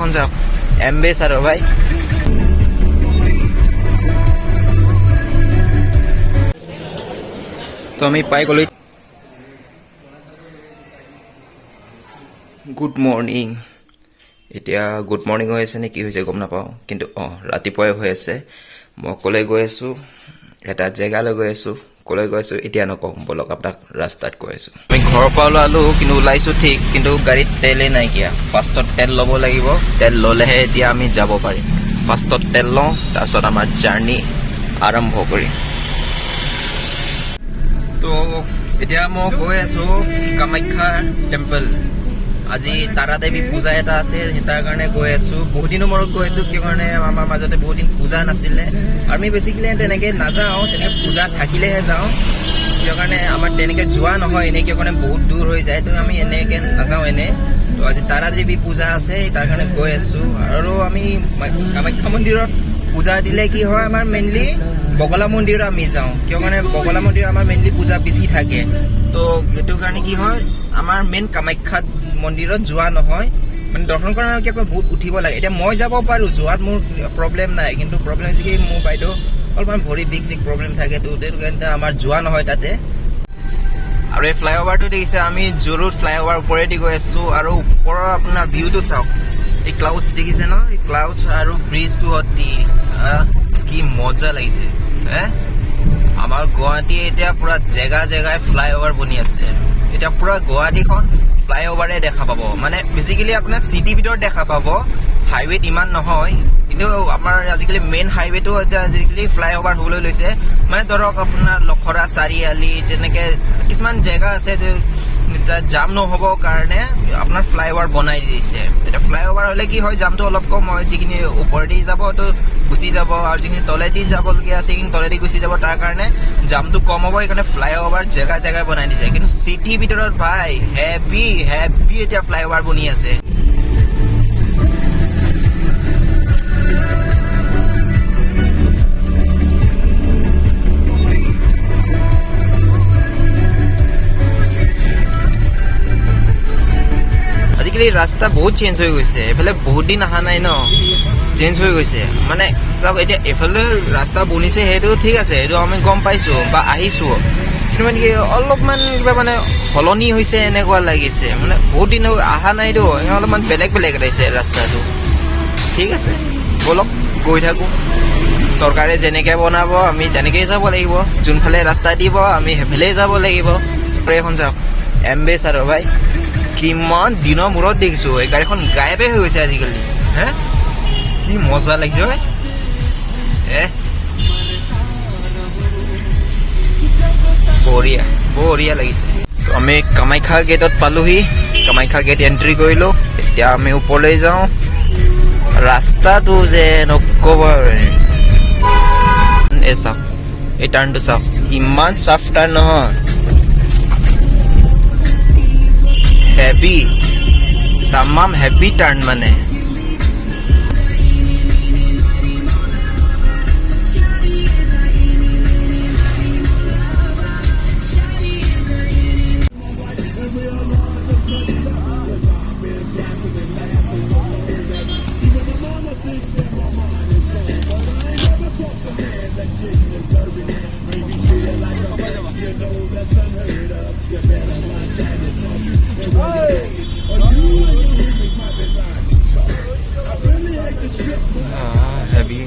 এখন যাওক এমবেছ আৰু ভাই তো আমি পাই গ'লো গুড মৰ্ণিং এতিয়া গুড মৰ্ণিং হৈ আছে নে কি হৈছে গম নাপাওঁ কিন্তু ৰাতিপুৱাই হৈ আছে মই কলৈ গৈ আছোঁ এটা জেগালৈ গৈ আছোঁ কলৈ গৈ আছোঁ এতিয়া নকওঁ বলক আপোনাক ৰাস্তাত কৈ আছোঁ আমি ঘৰৰ পৰা ওলালোঁ কিন্তু ওলাইছোঁ ঠিক কিন্তু গাড়ীত তেলেই নাইকিয়া ফাৰ্ষ্টত তেল ল'ব লাগিব তেল ল'লেহে এতিয়া আমি যাব পাৰিম ফাৰ্ষ্টত তেল লওঁ তাৰপিছত আমাৰ জাৰ্ণি আৰম্ভ কৰিম তো এতিয়া মই গৈ আছোঁ কামাখ্যা টেম্পল আজি তাৰা দেৱী পূজা এটা আছে তাৰ কাৰণে গৈ আছোঁ বহুত দিনৰ মূৰত গৈ আছোঁ কিয় কাৰণে আমাৰ মাজতে বহুত দিন পূজা নাছিলে আৰু আমি বেছিকেলি তেনেকৈ নাযাওঁ তেনেকৈ পূজা থাকিলেহে যাওঁ কিয় কাৰণে আমাৰ তেনেকৈ যোৱা নহয় এনেই কিয় কাৰণে বহুত দূৰ হৈ যায় তো আমি এনেকৈ নাযাওঁ এনেই তো আজি তাৰা দেৱী পূজা আছে তাৰ কাৰণে গৈ আছোঁ আৰু আমি কামাখ্যা মন্দিৰত পূজা দিলে কি হয় আমাৰ মেইনলি বগলা মন্দিৰত আমি যাওঁ কিয় কাৰণে বগলা মন্দিৰত আমাৰ মেইনলি পূজা বেছি থাকে তো সেইটো কাৰণে কি হয় আমাৰ মেইন কামাখ্যা মন্দিৰত যোৱা নহয় মানে দৰ্শন কৰা কিবা বহুত উঠিব লাগে এতিয়া মই যাব পাৰোঁ যোৱাত মোৰ প্ৰব্লেম নাই কিন্তু প্ৰব্লেম হৈছে কি মোৰ বাইদেউ অলপমান ভৰি বিষ প্ৰব্লেম থাকে তো সেইটো কাৰণে আমাৰ যোৱা নহয় তাতে আৰু এই ফ্লাইঅভাৰটো দেখিছে আমি জৰুৰ ফ্লাইঅভাৰ ওপৰেদি গৈ আছোঁ আৰু ওপৰৰ আপোনাৰ ভিউটো চাওক এই ক্লাউডছ দেখিছে ন এই ক্লাউডছ আৰু ব্ৰিজটো অতি কি মজা লাগিছে আমাৰ গুৱাহাটী এতিয়া পুৰা জেগা জেগাই ফ্লাইঅভাৰ বনি আছে এতিয়া পুৰা গুৱাহাটীখন ফ্লাইঅভাৰে দেখা পাব মানে বেছিকেলি আপোনাৰ চিটি ভিতৰত দেখা পাব হাইৱেত ইমান নহয় কিন্তু আমাৰ আজিকালি মেইন হাইৱেটো আজিকালি ফ্লাইঅভাৰ হ'বলৈ লৈছে মানে ধৰক আপোনাৰ লখৰা চাৰিআলি তেনেকৈ কিছুমান জেগা আছে জাম নহ'বৰ কাৰণে আপোনাৰ ফ্লাইঅভাৰ বনাই দিছে এতিয়া ফ্লাইঅভাৰ হ'লে কি হয় জামটো অলপ কম হয় যিখিনি ওপৰেদি যাব তো গুচি যাব আৰু যিখিনি তলেদি যাবলগীয়া আছে সেইখিনি তলেদি গুচি যাব তাৰ কাৰণে জামটো কম হ'ব সেইকাৰণে ফ্লাইঅভাৰ জেগা জেগাই বনাই দিছে কিন্তু চিটিৰ ভিতৰত ভাই হেভি এতিয়া ফ্লাইঅভাৰ বনি আছে আজিকালি ৰাস্তা বহুত চেঞ্জ হৈ গৈছে এইফালে বহুত দিন অহা নাই ন চেঞ্জ হৈ গৈছে মানে চাওক এতিয়া এইফালে ৰাস্তা বনিছে সেইটো ঠিক আছে সেইটো আমি গম পাইছোঁ বা আহিছোঁ কিন্তু মানে কি অলপমান কিবা মানে সলনি হৈছে এনেকুৱা লাগিছে মানে বহুত দিন অহা নাইতো অলপমান বেলেগ আহিছে ৰাস্তাটো ঠিক আছে বলক গৈ থাকোঁ চৰকাৰে যেনেকৈ বনাব আমি তেনেকৈয়ে যাব লাগিব যোনফালে ৰাস্তা দিব আমি সেইফালেই যাব লাগিব এখন যাওক এমবেছ আৰু ভাই কিমান দিনৰ মূৰত দেখিছোঁ এই গাড়ীখন গায়বে হৈ গৈছে আজিকালি কি মজা লাগিছে বঢ়িয়া লাগিছে আমি কামাখ্যা গেটত পালোহি কামাখ্যা গেট এণ্ট্ৰি কৰিলোঁ এতিয়া আমি ওপৰলৈ যাওঁ ৰাস্তাটো যে নক'ব এই চাওক এই টাৰ্ণটো চাওক ইমান চাফ টাৰ্ণ নহয় হেভি তামাম হেভি টাৰ্ণ মানে heavy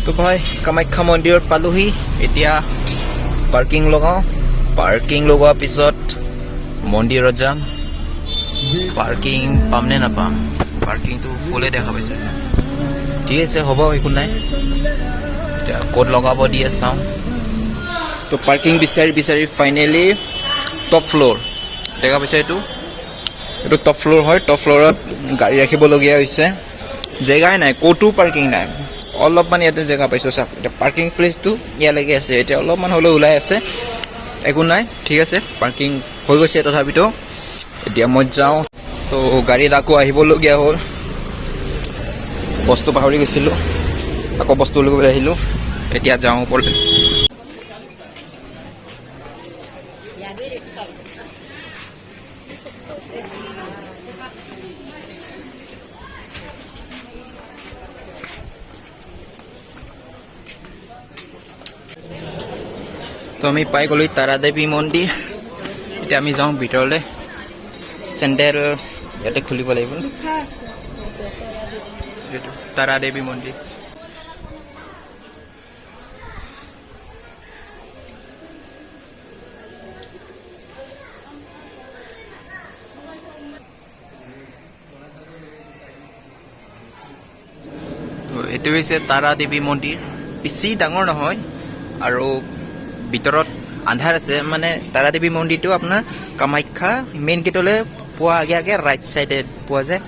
তো ভাই কামাখ্যা মন্দিৰত পালোহি এতিয়া পাৰ্কিং লগাওঁ পাৰ্কিং লগোৱাৰ পিছত মন্দিৰত যাম পাৰ্কিং পাম নে নাপাম পাৰ্কিংটো ফুলে দেখা পাইছে ঠিক আছে হ'ব একো নাই এতিয়া ক'ত লগাব দিয়ে চাওঁ তো পাৰ্কিং বিচাৰি ফাইনেলি টপ ফ্ল'ৰ দেখা পাইছে এইটো টপ ফ্ল'ৰ হয় টপ ফ্ল'ৰত গাড়ী ৰাখিবলগীয়া হৈছে জেগাই নাই ক'তো পাৰ্কিং নাই অলপমান ইয়াতে জেগা পাইছোঁ চাওক এতিয়া পাৰ্কিং প্লেচটো ইয়ালৈকে আছে এতিয়া অলপমান হ'লেও ওলাই আছে একো নাই ঠিক আছে পাৰ্কিং হৈ গৈছে তথাপিতো এতিয়া মই যাওঁ তো গাড়ীত আকৌ আহিবলগীয়া হ'ল বস্তু পাহৰি গৈছিলোঁ আকৌ বস্তু ল'বলৈ আহিলোঁ এতিয়া যাওঁ ওপৰলৈ তো আমি পাই গ'লো তাৰাদেৱী মন্দিৰ এতিয়া আমি যাওঁ ভিতৰলৈ চেণ্ডেল ইয়াতে খুলিব লাগিব তাৰাদেৱী মন্দিৰ এইটো হৈছে তাৰাদেৱী মন্দিৰ বেছি ডাঙৰ নহয় আৰু ভিতৰত আন্ধাৰ আছে মানে তাৰাদেৱী মন্দিৰটো আপোনাৰ কামাখ্যা মেইন গেটলৈ পোৱা আগে আগে ৰাইট চাইডে পোৱা যায়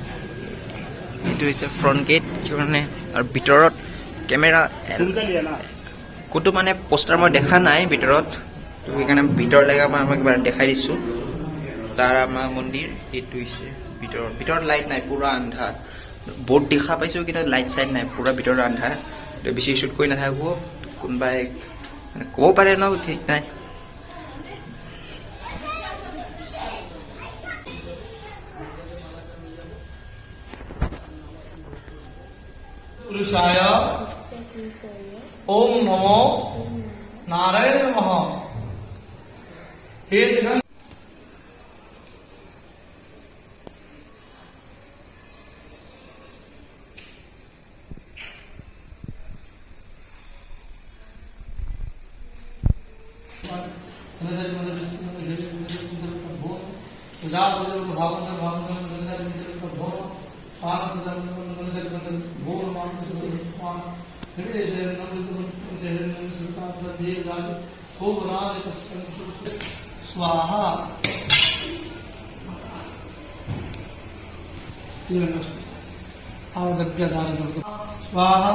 এইটো হৈছে ফ্ৰণ্ট গেট কাৰণে আৰু ভিতৰত কেমেৰা ক'তো মানে পোষ্টাৰ মই দেখা নাই ভিতৰত তো সেইকাৰণে ভিতৰলৈকে মই আমাক এবাৰ দেখাই দিছোঁ তাৰা মা মন্দিৰ এইটো হৈছে ভিতৰত লাইট নাই পুৰা আন্ধাৰ বৰ্ড দেখা পাইছোঁ কিন্তু লাইট চাইট নাই পুৰা ভিতৰত আন্ধাৰ তো বেছি শ্বুট কৰি নাথাকোঁ কোনোবাই ক'ব পাৰে ন ঠিক নাই पुरुषाय ओम नमो नारायण नमः हे दिगंत स्वाहा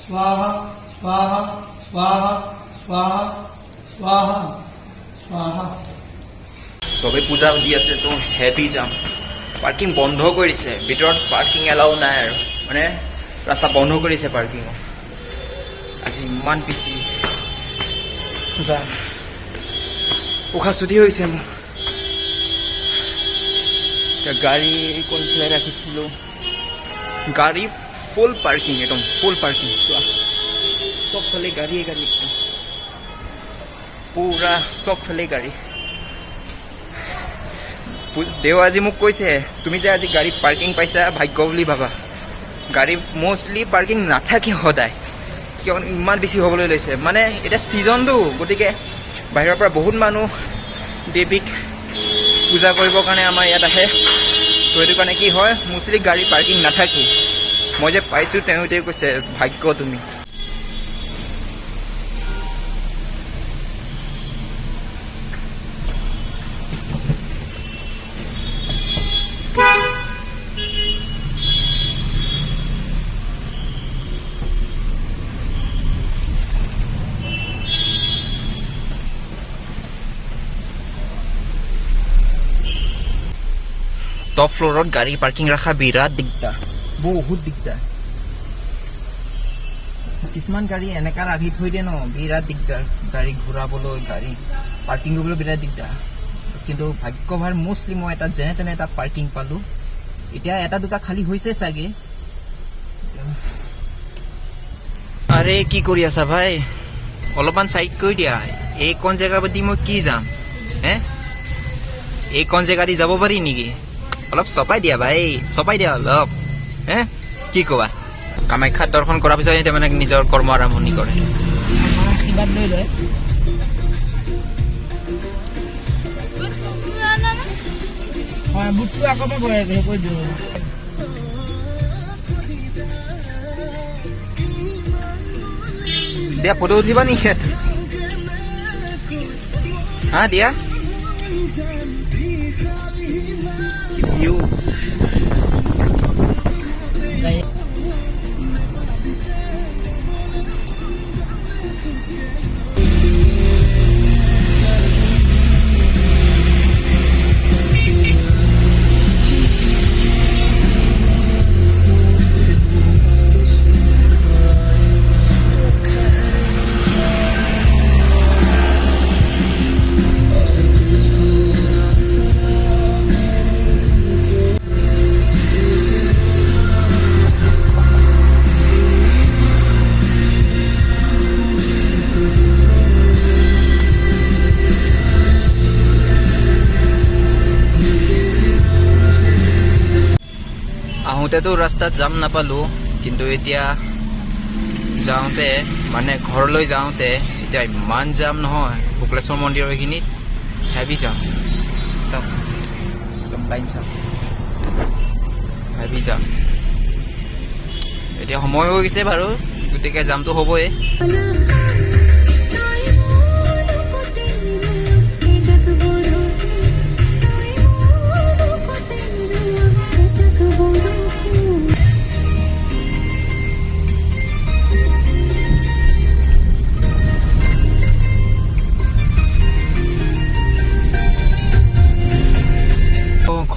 स्वाहा स्वाहा स्वाहा स्वाहा स्वाहा स्वाहा स्वाहा চবে পূজা দি আছে তো হেভি যাম পাৰ্কিং বন্ধ কৰিছে ভিতৰত পাৰ্কিং এলাউ নাই আৰু মানে ৰাস্তা বন্ধ কৰিছে পাৰ্কিঙৰ আজি ইমান বেছি যাম উশাহ চুটি হৈছে মোৰ গাড়ী কোনফালে ৰাখিছিলোঁ গাড়ী ফুল পাৰ্কিং একদম ফুল পাৰ্কিং চোৱা চবফালে গাড়ীয়ে গাড়ী একদম পুৰা চবফালে গাড়ী দেও আজি মোক কৈছে তুমি যে আজি গাড়ী পাৰ্কিং পাইছা ভাগ্য বুলি ভাবা গাড়ী মষ্টলি পাৰ্কিং নাথাকে সদায় কিয় ইমান বেছি হ'বলৈ লৈছে মানে এতিয়া ছিজনটো গতিকে বাহিৰৰ পৰা বহুত মানুহ দেৱীক পূজা কৰিবৰ কাৰণে আমাৰ ইয়াত আহে তো সেইটো কাৰণে কি হয় মষ্টলি গাড়ী পাৰ্কিং নাথাকে মই যে পাইছোঁ তেওঁতে কৈছে ভাগ্য তুমি টপ ফ্ল'ৰত গাড়ী পাৰ্কিং ৰখা বিৰাট দিগদাৰ বহুত দিগদাৰ কিছুমান গাড়ী এনেকা ৰাখি থৈ দিয়ে ন বিৰাট দিগদাৰ গাড়ী ঘূৰাবলৈ গাড়ী পাৰ্কিং কৰিবলৈ বিৰাট দিগদাৰ কিন্তু ভাগ্য ভাল মষ্টলি মই এটা যেনে তেনে এটা পাৰ্কিং পালোঁ এতিয়া এটা দুটা খালী হৈছে চাগে আৰে কি কৰি আছা ভাই অলপমান চাইড কৰি দিয়া এইকণ জেগা দি মই কি যাম হে এইকণ জেগা দি যাব পাৰি নেকি অলপ চপাই দিয়া ভাই চপাই দিয়া অলপ হে কি ক'বা কামাখ্যাত দৰ্শন কৰাৰ পিছত এতিয়া মানে নিজৰ কৰ্ম আৰম্ভণি কৰে দিয়া ফটো উঠিবা নেকি হা দিয়া view আহোঁতেতো ৰাস্তাত যাম নাপালোঁ, কিন্তু এতিয়া যাওঁতে মানে ঘৰলৈ যাওঁতে এতিয়া ইমান যাম নহয় শুক্লেশ্বৰ মন্দিৰৰ এইখিনিত, হেভি যাম। চাওক একদম লাইন চাওক, হেভি যাম। এতিয়া সময় হৈ গৈছে বাৰু, গতিকে জামটো হ'বই।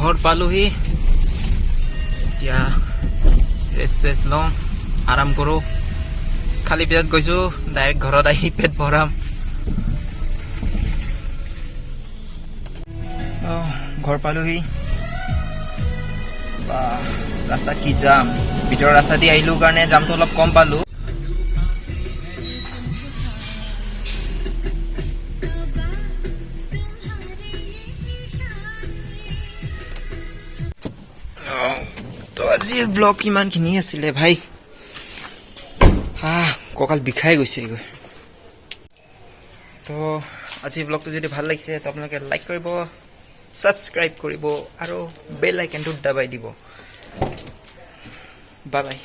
ঘৰত পালোহি, এতিয়া ৰেষ্ট চেষ্ট লওঁ, আৰাম কৰোঁ। খালী পেটত গৈছোঁ, ডাইৰেক্ট ঘৰত আহি পেট ভৰাম। ঘৰ পালোহি। বা ৰাস্তা কি যাম, ভিতৰৰ ৰাস্তা দি আহিলোঁ কাৰণে জামটো অলপ কম পালোঁ। তো আজিৰ ব্লগ ইমানখিনি আছিলে ভাই। কঁকাল বিষাই গৈছে গৈ। তো আজিৰ ব্লগটো যদি ভাল লাগিছে তো আপোনালোকে লাইক কৰিব, ছাবস্ক্ৰাইব কৰিব আৰু বেল আইকনটো দাবাই দিব। Bye bye.